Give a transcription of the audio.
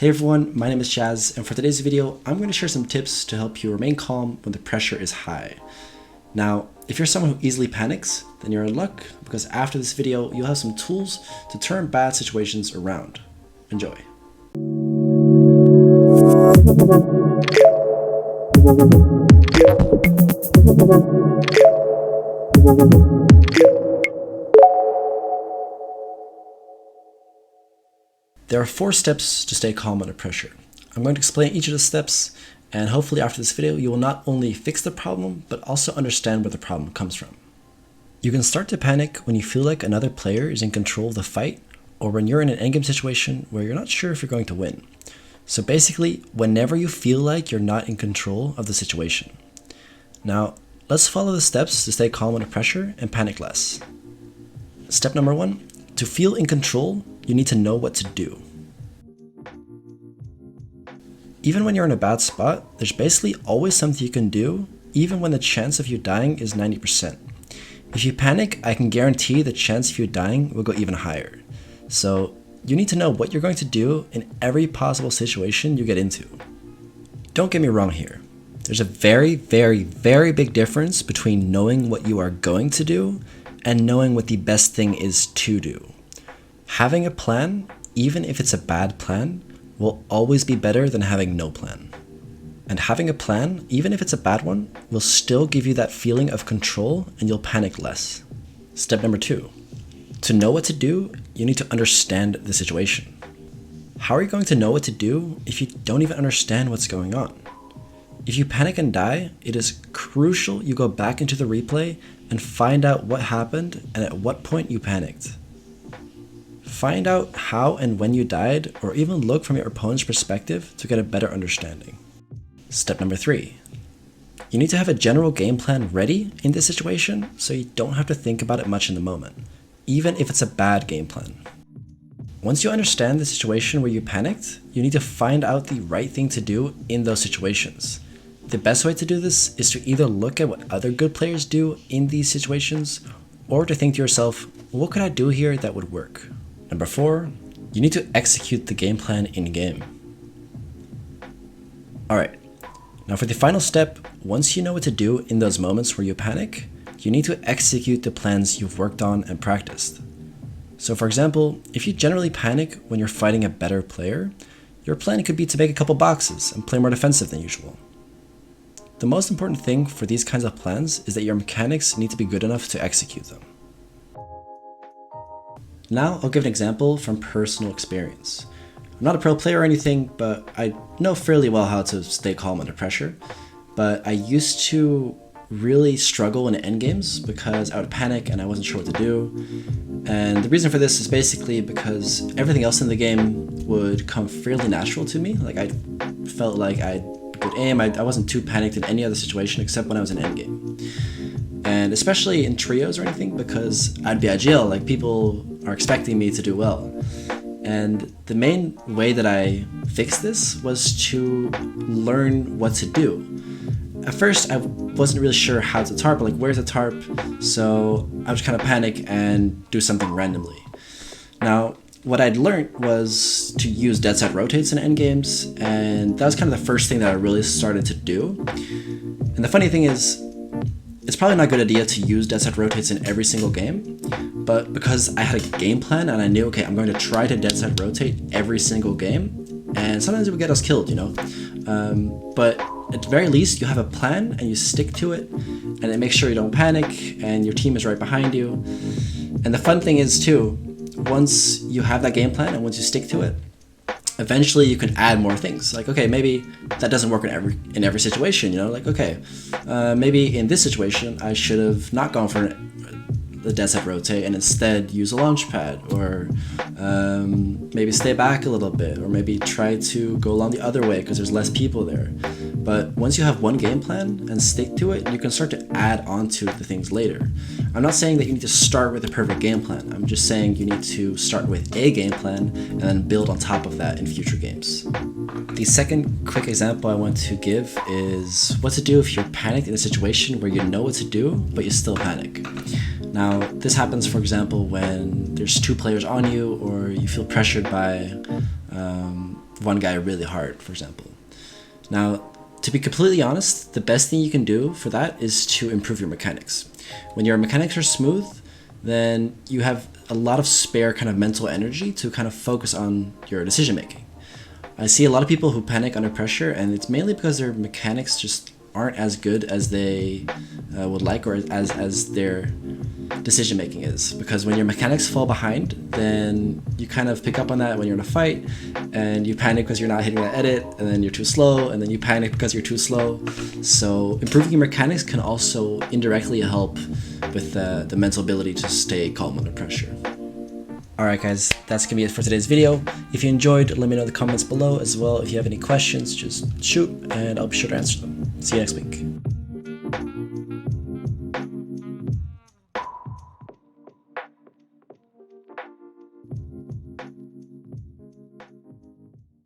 Hey everyone, my name is Chaz, and for today's video, I'm going to share some tips to help you remain calm when the pressure is high. Now, if you're someone who easily panics, then you're in luck, because after this video, you'll have some tools to turn bad situations around. Enjoy. There are 4 steps to stay calm under pressure. I'm going to explain each of the steps, and hopefully after this video you will not only fix the problem, but also understand where the problem comes from. You can start to panic when you feel like another player is in control of the fight, or when you're in an endgame situation where you're not sure if you're going to win. So basically, whenever you feel like you're not in control of the situation. Now, let's follow the steps to stay calm under pressure and panic less. Step number 1, to feel in control, you need to know what to do. Even when you're in a bad spot, there's basically always something you can do, even when the chance of you dying is 90%. If you panic, I can guarantee the chance of you dying will go even higher. So you need to know what you're going to do in every possible situation you get into. Don't get me wrong here. There's a very big difference between knowing what you are going to do and knowing what the best thing is to do. Having a plan, even if it's a bad plan, will always be better than having no plan. And having a plan, even if it's a bad one, will still give you that feeling of control and you'll panic less. Step number 2. To know what to do, you need to understand the situation. How are you going to know what to do if you don't even understand what's going on? If you panic and die, it is crucial you go back into the replay and find out what happened and at what point you panicked. Find out how and when you died, or even look from your opponent's perspective to get a better understanding. Step number 3. You need to have a general game plan ready in this situation so you don't have to think about it much in the moment, even if it's a bad game plan. Once you understand the situation where you panicked, you need to find out the right thing to do in those situations. The best way to do this is to either look at what other good players do in these situations, or to think to yourself, what could I do here that would work? Number 4, you need to execute the game plan in-game. Alright, now for the final step, once you know what to do in those moments where you panic, you need to execute the plans you've worked on and practiced. So for example, if you generally panic when you're fighting a better player, your plan could be to make a couple boxes and play more defensive than usual. The most important thing for these kinds of plans is that your mechanics need to be good enough to execute them. Now I'll give an example from personal experience. I'm not a pro player or anything, but I know fairly well how to stay calm under pressure. But I used to really struggle in endgames because I would panic and I wasn't sure what to do. And the reason for this is basically because everything else in the game would come fairly natural to me. Like I felt like I had good aim, I wasn't too panicked in any other situation except when I was in endgame. And especially in trios or anything, because I'd be agile, like people are expecting me to do well. And the main way that I fixed this was to learn what to do. At first, I wasn't really sure how to tarp, like where's the tarp, so I would kind of panic and do something randomly. Now, what I'd learned was to use dead set rotates in endgames, and that was kind of the first thing that I really started to do. And the funny thing is, it's probably not a good idea to use dead set rotates in every single game, but because I had a game plan and I knew, okay, I'm going to try to dead set rotate every single game, and sometimes it would get us killed, you know? But at the very least, you have a plan and you stick to it, and it makes sure you don't panic and your team is right behind you. And the fun thing is too, once you have that game plan and once you stick to it, eventually you can add more things. Like, okay, maybe that doesn't work in every situation, you know? Like, okay, maybe in this situation, I should have not gone for the dead set rotate and instead use a launch pad, or maybe stay back a little bit, or maybe try to go along the other way because there's less people there. But once you have one game plan and stick to it, you can start to add on to the things later. I'm not saying that you need to start with a perfect game plan. I'm just saying you need to start with a game plan and then build on top of that in future games. The second quick example I want to give is what to do if you're panicked in a situation where you know what to do, but you still panic. Now, this happens, for example, when there's 2 players on you, or you feel pressured by one guy really hard, for example. Now, to be completely honest, the best thing you can do for that is to improve your mechanics. When your mechanics are smooth, then you have a lot of spare kind of mental energy to kind of focus on your decision making. I see a lot of people who panic under pressure, and it's mainly because their mechanics just aren't as good as they would like, or as their decision making is. Because when your mechanics fall behind, then you kind of pick up on that when you're in a fight, and you panic because you're not hitting that edit, and then you're too slow, and then you panic because you're too slow. So improving your mechanics can also indirectly help with the mental ability to stay calm under pressure. Alright guys, that's gonna be it for today's video. If you enjoyed, let me know in the comments below. As well, if you have any questions, just shoot and I'll be sure to answer them. See you next week.